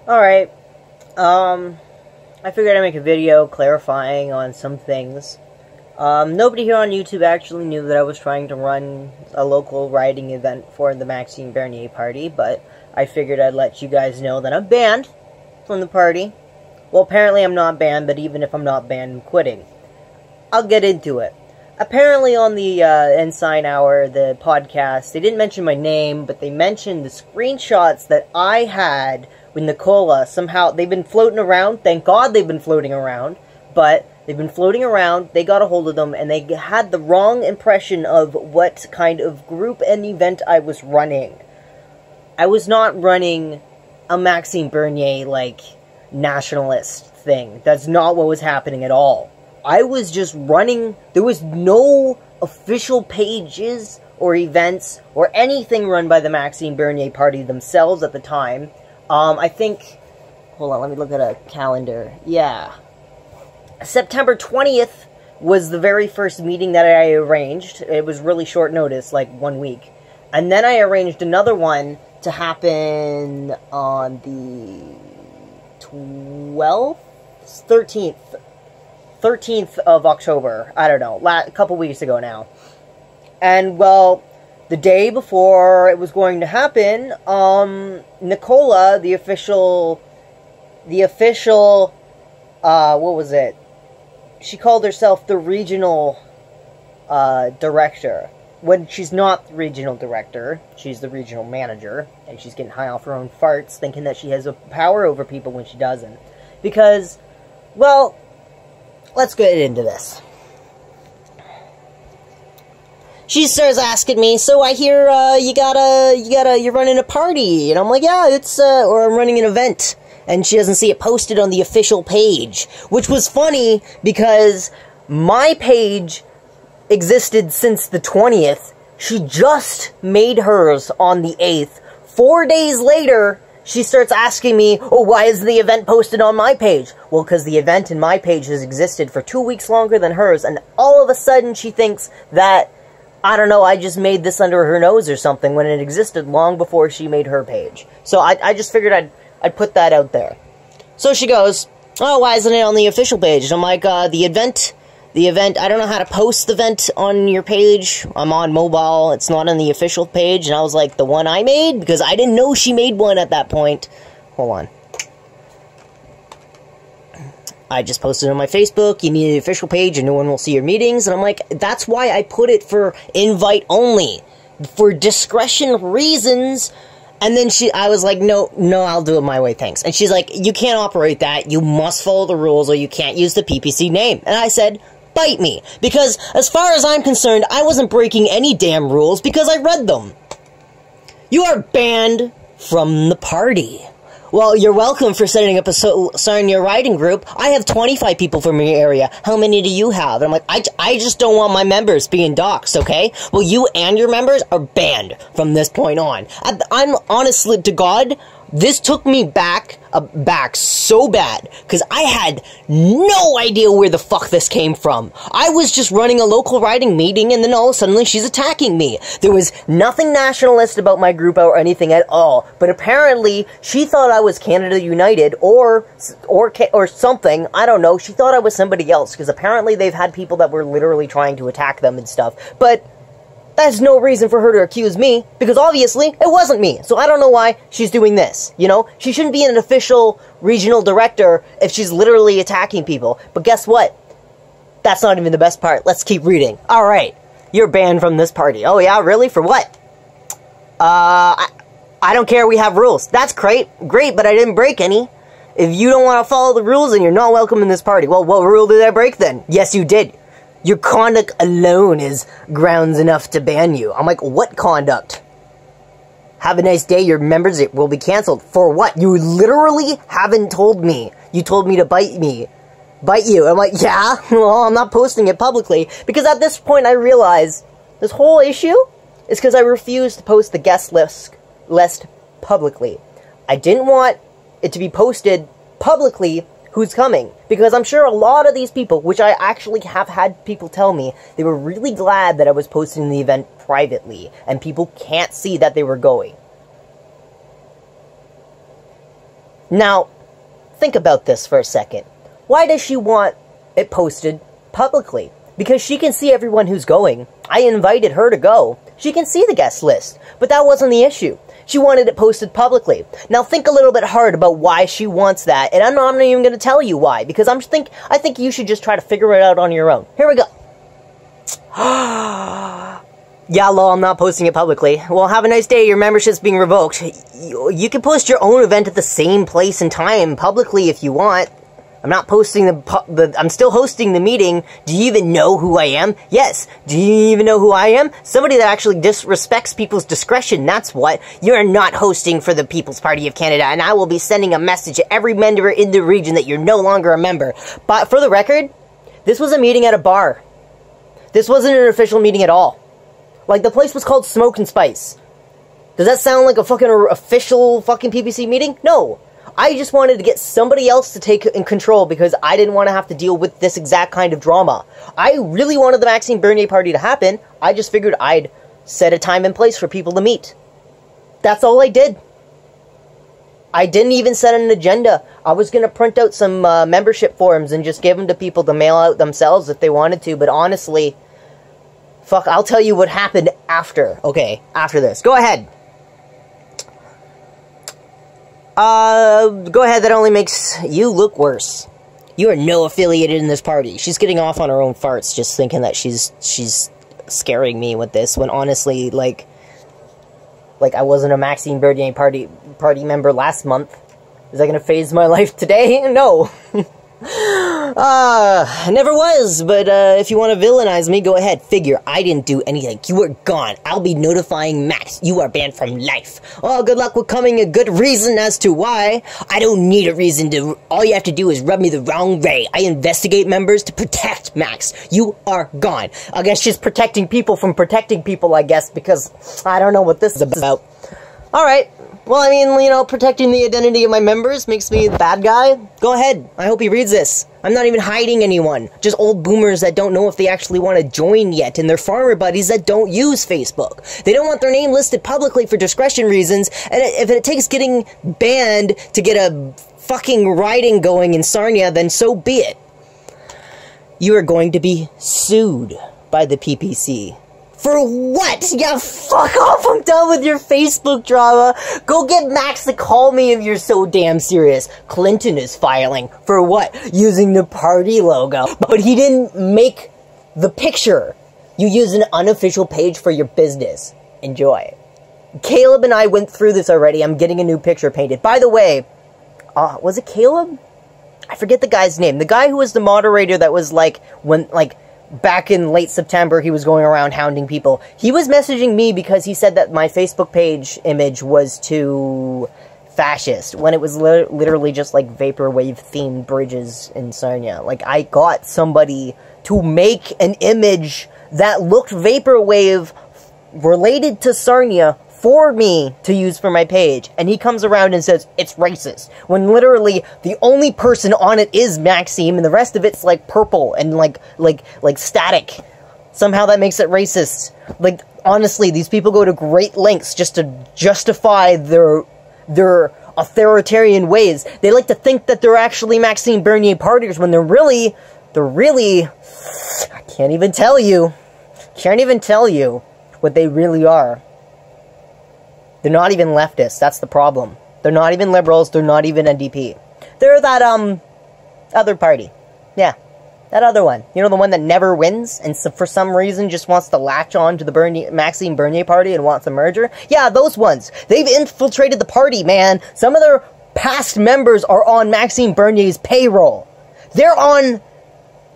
Alright, I figured I'd make a video clarifying on some things. Nobody here on YouTube actually knew that I was trying to run a local writing event for the Maxime Bernier party, but I figured I'd let you guys know that I'm banned from the party. Well, apparently I'm not banned, but even if I'm not banned, I'm quitting. I'll get into it. Apparently on the Ensign Hour, the podcast, they didn't mention my name, but they mentioned the screenshots that I had with Nicola. Somehow, they've been floating around. Thank God they've been floating around. But they've been floating around, they got a hold of them, and they had the wrong impression of what kind of group and event I was running. I was not running a Maxime Bernier, like, nationalist thing. That's not what was happening at all. I was just running, there was no official pages or events or anything run by the Maxime Bernier party themselves at the time. I think, hold on, let me look at a calendar. Yeah. September 20th was the very first meeting that I arranged. It was really short notice, like 1 week. And then I arranged another one to happen on the 12th? 13th of October. I don't know, a couple weeks ago now. And, well, the day before it was going to happen, Nicola, the official, what was it? She called herself the regional, director. When she's not the regional director, she's the regional manager, and she's getting high off her own farts, thinking that she has a power over people when she doesn't. Because, well, let's get into this. She starts asking me, so I hear, you're running a party, and I'm like, yeah, it's, or I'm running an event, and she doesn't see it posted on the official page, which was funny, because my page existed since the 20th, she just made hers on the 8th, 4 days later, she starts asking me, oh, why is the event posted on my page? Well, because the event in my page has existed for 2 weeks longer than hers, and all of a sudden she thinks that, I don't know, I just made this under her nose or something when it existed long before she made her page. So I just figured I'd put that out there. So she goes, oh, why isn't it on the official page? And I'm like, the event, I don't know how to post the event on your page. I'm on mobile, it's not on the official page. And I was like, the one I made? Because I didn't know she made one at that point. Hold on. I just posted on my Facebook, you need an official page and no one will see your meetings. And I'm like, that's why I put it for invite only. For discretion reasons. And then I was like, no, I'll do it my way, thanks. And she's like, you can't operate that. You must follow the rules or you can't use the PPC name. And I said, bite me. Because as far as I'm concerned, I wasn't breaking any damn rules because I read them. You are banned from the party. Well, you're welcome for setting up starting your writing group. I have 25 people from your area. How many do you have? And I'm like, I just don't want my members being doxxed, okay? Well, you and your members are banned from this point on. I'm honestly, to God, this took me back so bad, because I had no idea where the fuck this came from. I was just running a local writing meeting, and then all of a sudden she's attacking me. There was nothing nationalist about my group or anything at all, but apparently she thought I was Canada United, or something, I don't know. She thought I was somebody else, because apparently they've had people that were literally trying to attack them and stuff, but that's no reason for her to accuse me, because obviously it wasn't me, so I don't know why she's doing this, you know? She shouldn't be an official regional director if she's literally attacking people, but guess what? That's not even the best part. Let's keep reading. Alright, you're banned from this party. Oh yeah, really? For what? I don't care, we have rules. That's great, but I didn't break any. If you don't want to follow the rules, then you're not welcome in this party. Well, what rule did I break then? Yes, you did. Your conduct alone is grounds enough to ban you. I'm like, what conduct? Have a nice day, your members will be cancelled. For what? You literally haven't told me. You told me to bite me. Bite you. I'm like, yeah, well, I'm not posting it publicly. Because at this point I realize this whole issue is because I refused to post the guest list publicly. I didn't want it to be posted publicly who's coming, because I'm sure a lot of these people, which I actually have had people tell me, they were really glad that I was posting the event privately, and people can't see that they were going. Now, think about this for a second. Why does she want it posted publicly? Because she can see everyone who's going. I invited her to go. She can see the guest list. But that wasn't the issue. She wanted it posted publicly. Now think a little bit hard about why she wants that. And I'm not even going to tell you why. Because I think you should just try to figure it out on your own. Here we go. Yeah, lol, I'm not posting it publicly. Well, have a nice day. Your membership's being revoked. You can post your own event at the same place and time publicly if you want. I'm not posting I'm still hosting the meeting. Do you even know who I am? Yes. Do you even know who I am? Somebody that actually disrespects people's discretion, that's what. You're not hosting for the People's Party of Canada, and I will be sending a message to every member in the region that you're no longer a member. But for the record, this was a meeting at a bar. This wasn't an official meeting at all. Like, the place was called Smoke and Spice. Does that sound like a fucking official fucking PPC meeting? No. I just wanted to get somebody else to take in control because I didn't want to have to deal with this exact kind of drama. I really wanted the Maxime Bernier party to happen. I just figured I'd set a time and place for people to meet. That's all I did. I didn't even set an agenda. I was going to print out some membership forms and just give them to people to mail out themselves if they wanted to. But honestly, fuck, I'll tell you what happened after. Okay, after this. Go ahead. Go ahead, that only makes you look worse. You are no affiliated in this party. She's getting off on her own farts, just thinking that she's scaring me with this, when honestly, like I wasn't a Maxime Bernier party member last month. Is that gonna phase my life today? No. Never was, but if you want to villainize me, go ahead. Figure, I didn't do anything. You are gone. I'll be notifying Max. You are banned from life. Oh, good luck with coming a good reason as to why. I don't need a reason to. All you have to do is rub me the wrong way. I investigate members to protect Max. You are gone. I guess she's protecting people from protecting people, I guess, because I don't know what this is about. Alright. Well, I mean, you know, protecting the identity of my members makes me the bad guy. Go ahead. I hope he reads this. I'm not even hiding anyone. Just old boomers that don't know if they actually want to join yet, and their farmer buddies that don't use Facebook. They don't want their name listed publicly for discretion reasons, and if it takes getting banned to get a fucking rioting going in Sarnia, then so be it. You are going to be sued by the PPC. For what? Yeah, fuck off, I'm done with your Facebook drama. Go get Max to call me if you're so damn serious. Clinton is filing. For what? Using the party logo. But he didn't make the picture. You use an unofficial page for your business. Enjoy. Caleb and I went through this already. I'm getting a new picture painted. By the way, was it Caleb? I forget the guy's name. The guy who was the moderator that was back in late September, he was going around hounding people. He was messaging me because he said that my Facebook page image was too fascist, when it was literally just like vaporwave themed bridges in Sarnia. Like, I got somebody to make an image that looked vaporwave related to Sarnia for me to use for my page, and he comes around and says it's racist, when literally the only person on it is Maxime, and the rest of it's like purple and like static. Somehow that makes it racist. Like, honestly, these people go to great lengths just to justify their authoritarian ways. They like to think that they're actually Maxime Bernier partiers when they're really, I can't even tell you what they really are. They're not even leftists, that's the problem. They're not even liberals, they're not even NDP. They're that, other party. Yeah, that other one. You know, the one that never wins, and so for some reason just wants to latch on to the Maxime Bernier party and wants a merger? Yeah, those ones. They've infiltrated the party, man. Some of their past members are on Maxime Bernier's payroll. They're on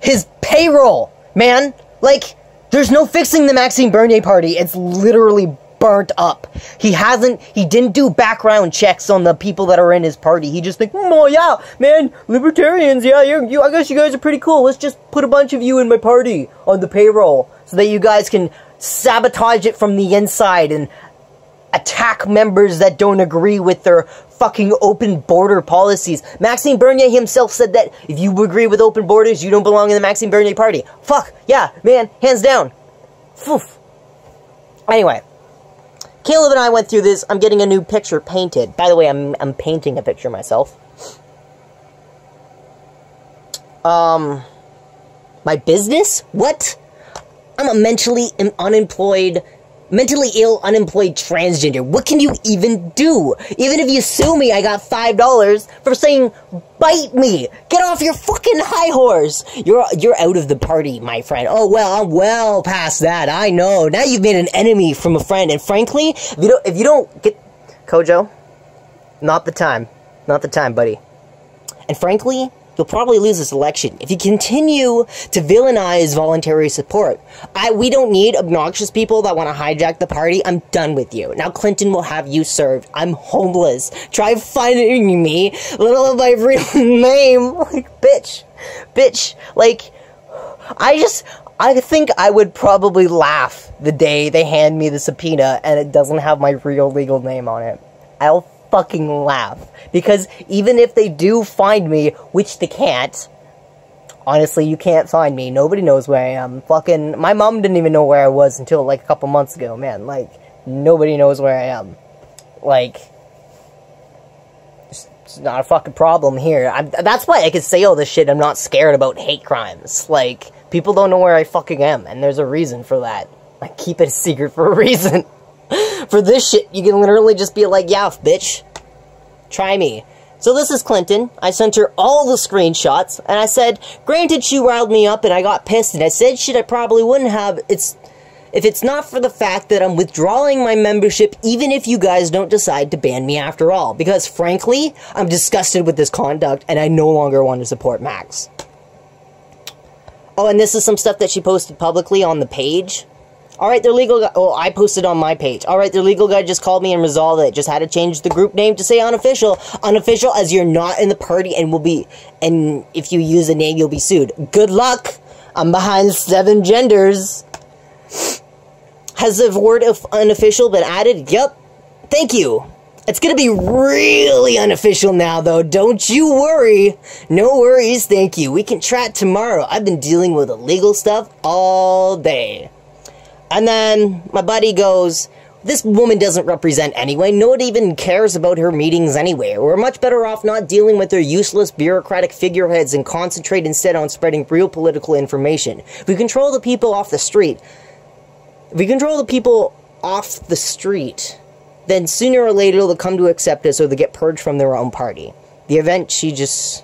his payroll, man. Like, there's no fixing the Maxime Bernier party. It's literally burnt up. He didn't do background checks on the people that are in his party. He just think, oh yeah, man, libertarians, yeah, I guess you guys are pretty cool. Let's just put a bunch of you in my party on the payroll so that you guys can sabotage it from the inside and attack members that don't agree with their fucking open border policies. Maxime Bernier himself said that if you agree with open borders, you don't belong in the Maxime Bernier party. Fuck, yeah, man, hands down. Foof. Anyway. Caleb and I went through this. I'm getting a new picture painted. By the way, I'm painting a picture myself. My business? What? I'm a mentally ill, unemployed transgender. What can you even do? Even if you sue me, I got $5 for saying, bite me. Get off your fucking high horse. You're out of the party, my friend. Oh, well, I'm well past that. I know. Now you've made an enemy from a friend. And frankly, if you don't get... Kojo, not the time. Not the time, buddy. And frankly, you'll probably lose this election if you continue to villainize voluntary support. We don't need obnoxious people that want to hijack the party. I'm done with you. Now Clinton will have you served. I'm homeless. Try finding me, let alone my real name. Like, bitch. Like, I think I would probably laugh the day they hand me the subpoena and it doesn't have my real legal name on it. I'll fucking laugh. Because even if they do find me, which they can't, honestly, you can't find me. Nobody knows where I am. Fucking, my mom didn't even know where I was until, like, a couple months ago, man. Like, nobody knows where I am. Like, it's not a fucking problem here. That's why I can say all this shit. I'm not scared about hate crimes. Like, people don't know where I fucking am, and there's a reason for that. I keep it a secret for a reason. For this shit, you can literally just be like, yeah, bitch. Try me. So this is Clinton. I sent her all the screenshots, and I said, granted she riled me up and I got pissed, and I said shit I probably wouldn't have if it's not for the fact that I'm withdrawing my membership even if you guys don't decide to ban me after all. Because frankly, I'm disgusted with this conduct and I no longer want to support Max. Oh, and this is some stuff that she posted publicly on the page. Alright, their legal guy... Oh, I posted on my page. Alright, their legal guy just called me and resolved it. Just had to change the group name to say unofficial. Unofficial as you're not in the party and will be... And if you use a name, you'll be sued. Good luck! I'm behind 7 genders. Has the word of unofficial been added? Yep. Thank you. It's gonna be really unofficial now, though. Don't you worry. No worries, thank you. We can chat tomorrow. I've been dealing with illegal stuff all day. And then my buddy goes, this woman doesn't represent anyway. Nobody even cares about her meetings anyway. We're much better off not dealing with their useless bureaucratic figureheads and concentrate instead on spreading real political information. If we control the people off the street, then sooner or later they'll come to accept us or they'll get purged from their own party. The event, she just...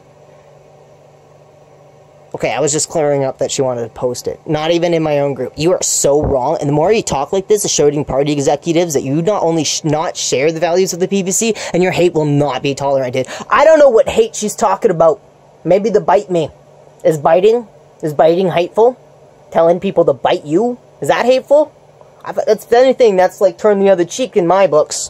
Okay, I was just clearing up that she wanted to post it. Not even in my own group. You are so wrong. And the more you talk like this, it's showing party executives that you not only not share the values of the PPC, and your hate will not be tolerated. I don't know what hate she's talking about. Maybe the bite me. Is biting hateful? Telling people to bite you? Is that hateful? That's anything that's like turn the other cheek in my books.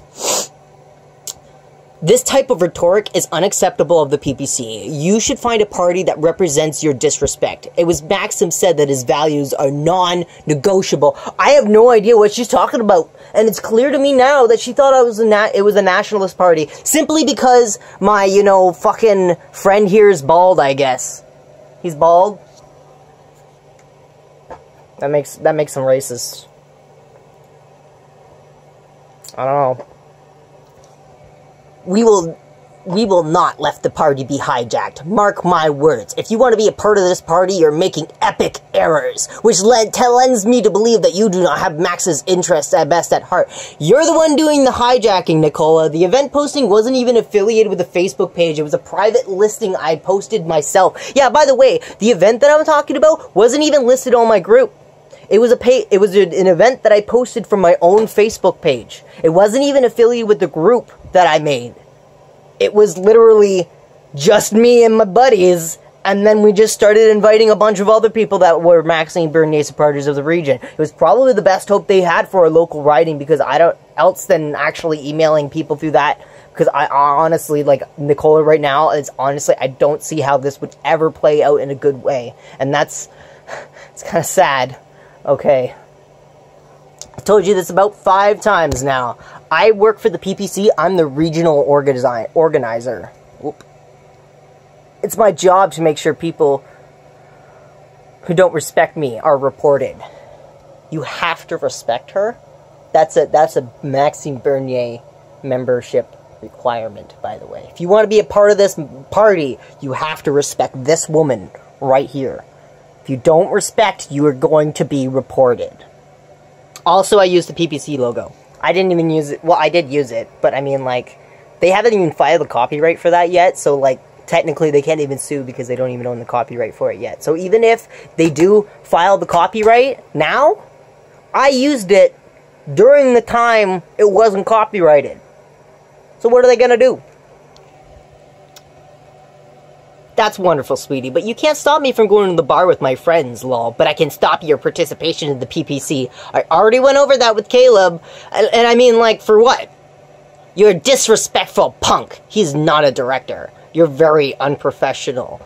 This type of rhetoric is unacceptable of the PPC. You should find a party that represents your disrespect. It was Maxim said that his values are non-negotiable. I have no idea what she's talking about. And it's clear to me now that she thought it was a nationalist party. Simply because my, fucking friend here is bald, I guess. He's bald? That makes him racist. I don't know. We will not let the party be hijacked. Mark my words. If you want to be a part of this party, you're making epic errors, which lends me to believe that you do not have Max's interests at best at heart. You're the one doing the hijacking, Nicola. The event posting wasn't even affiliated with the Facebook page. It was a private listing I posted myself. Yeah, by the way, the event that I'm talking about wasn't even listed on my group. It was an event that I posted from my own Facebook page. It wasn't even affiliated with the group that I made. It was literally just me and my buddies, and then we just started inviting a bunch of other people that were Maxime Bernier supporters of the region. It was probably the best hope they had for a local riding, because I don't else than actually emailing people through that. Because I honestly, like Nicola right now, I don't see how this would ever play out in a good way, and it's kind of sad. Okay. I've told you this about 5 times now. I work for the PPC. I'm the regional organizer. Whoop. It's my job to make sure people who don't respect me are reported. You have to respect her. That's a Maxime Bernier membership requirement, by the way. If you want to be a part of this party, you have to respect this woman right here. If you don't respect, you are going to be reported. Also, I used the PPC logo. I didn't even use it. Well, I did use it, but I mean, like, they haven't even filed the copyright for that yet, so, like, technically they can't even sue because they don't even own the copyright for it yet. So even if they do file the copyright now, I used it during the time it wasn't copyrighted. So what are they going to do? That's wonderful, sweetie, but you can't stop me from going to the bar with my friends, lol. But I can stop your participation in the PPC. I already went over that with Caleb, and I mean, like, for what? You're a disrespectful punk. He's not a director. You're very unprofessional.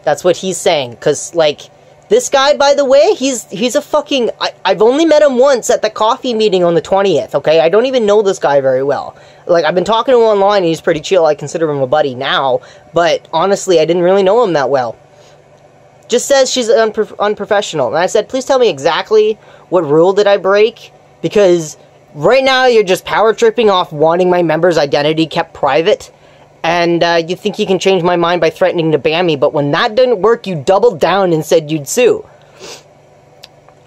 That's what he's saying, because, like, this guy, by the way, he's a fucking... I've only met him once at the coffee meeting on the 20th, okay? I don't even know this guy very well. Like, I've been talking to him online, and he's pretty chill. I consider him a buddy now, but honestly, I didn't really know him that well. Just says she's unprofessional. And I said, please tell me exactly what rule did I break, because right now you're just power tripping off wanting my member's identity kept private, and you think you can change my mind by threatening to ban me, but when that didn't work, you doubled down and said you'd sue.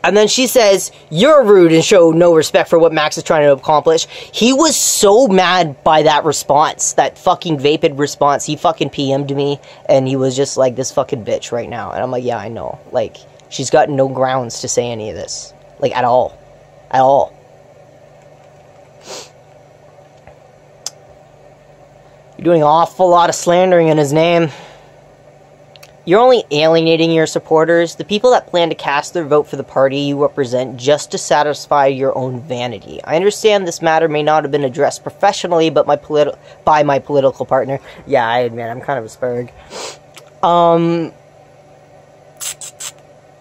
And then she says, you're rude and show no respect for what Max is trying to accomplish. He was so mad by that response, that fucking vapid response. He fucking PM'd me, and he was just like, this fucking bitch right now. And I'm like, yeah, I know. Like, she's got no grounds to say any of this. Like, at all. At all. You're doing an awful lot of slandering in his name. You're only alienating your supporters, the people that plan to cast their vote for the party you represent just to satisfy your own vanity. I understand this matter may not have been addressed professionally but by my political partner. Yeah, I admit, I'm kind of a sperg.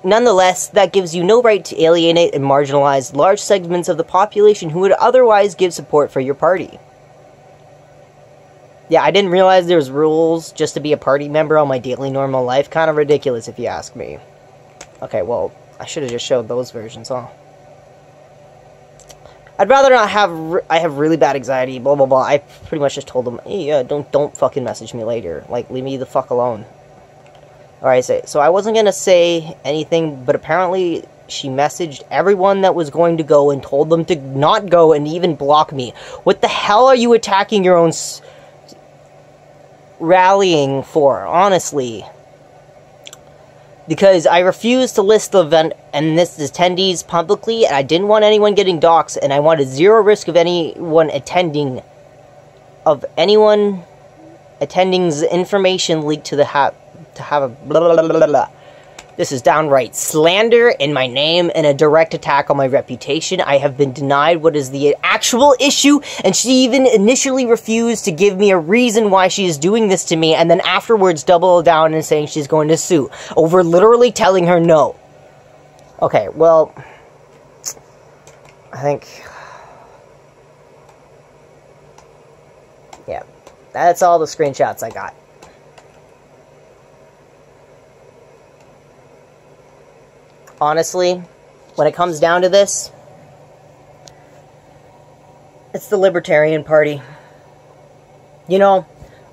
Nonetheless, that gives you no right to alienate and marginalize large segments of the population who would otherwise give support for your party. Yeah, I didn't realize there was rules just to be a party member on my daily normal life. Kind of ridiculous, if you ask me. Okay, well, I should have just showed those versions, huh? I'd rather not have... I have really bad anxiety, blah, blah, blah. I pretty much just told them, hey, yeah, don't fucking message me later. Like, leave me the fuck alone. Alright, so I wasn't gonna say anything, but apparently she messaged everyone that was going to go and told them to not go and even block me. What the hell are you attacking your own... rallying for, honestly? Because I refused to list the event and this attendees publicly, and I didn't want anyone getting doxxed, and I wanted zero risk of anyone attending's information leaked to have a blah, blah, blah, blah, blah. This is downright slander in my name and a direct attack on my reputation. I have been denied what is the actual issue, and she even initially refused to give me a reason why she is doing this to me, and then afterwards doubled down and saying she's going to sue over literally telling her no. Okay, well, I think... yeah, that's all the screenshots I got. Honestly, when it comes down to this, it's the Libertarian Party. You know,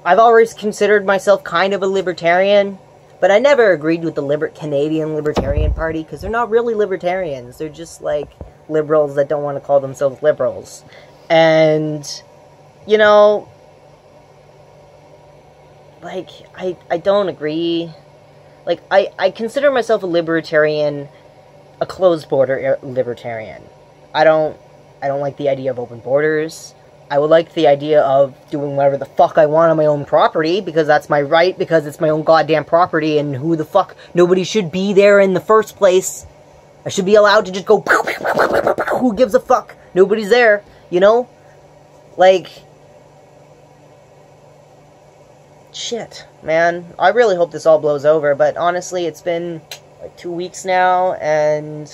I've always considered myself kind of a libertarian, but I never agreed with the Canadian Libertarian Party, because they're not really libertarians. They're just, like, liberals that don't want to call themselves liberals. And, you know, like, I don't agree. Like, I consider myself a libertarian, a closed border libertarian. I don't like the idea of open borders. I would like the idea of doing whatever the fuck I want on my own property, because that's my right, because it's my own goddamn property, and who the fuck, nobody should be there in the first place. I should be allowed to just go, who gives a fuck? Nobody's there, you know? Like... shit, man. I really hope this all blows over, but honestly, it's been like 2 weeks now, and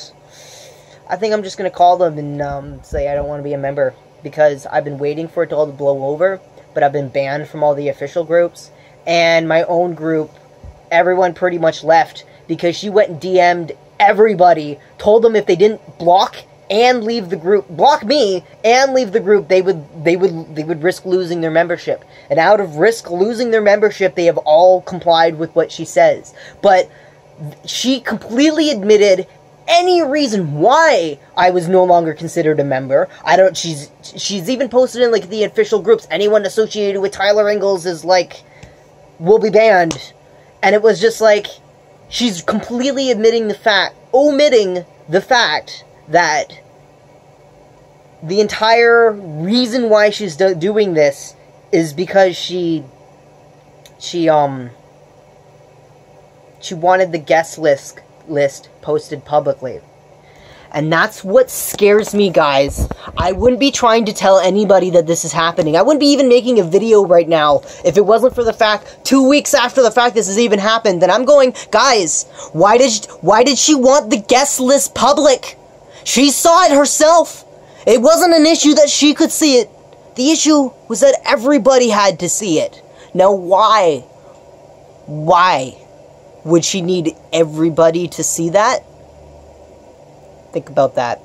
I think I'm just gonna call them and say I don't want to be a member, because I've been waiting for it all to blow over, but I've been banned from all the official groups, and my own group, everyone pretty much left, because she went and DM'd everybody, told them if they didn't block and leave the group, block me and leave the group, they would risk losing their membership. And out of risk losing their membership, they have all complied with what she says. But she completely admitted any reason why I was no longer considered a member. She's even posted in, like, the official groups, anyone associated with Tyler Ingalls is, like, will be banned. And it was just like, she's completely omitting the fact that the entire reason why she's doing this is because she wanted the guest list posted publicly. And that's what scares me, guys. I wouldn't be trying to tell anybody that this is happening. I wouldn't be even making a video right now if it wasn't for the fact, 2 weeks after the fact this has even happened, then I'm going, guys, why did she want the guest list public? She saw it herself. It wasn't an issue that she could see it. The issue was that everybody had to see it. Now, why? Why would she need everybody to see that? Think about that.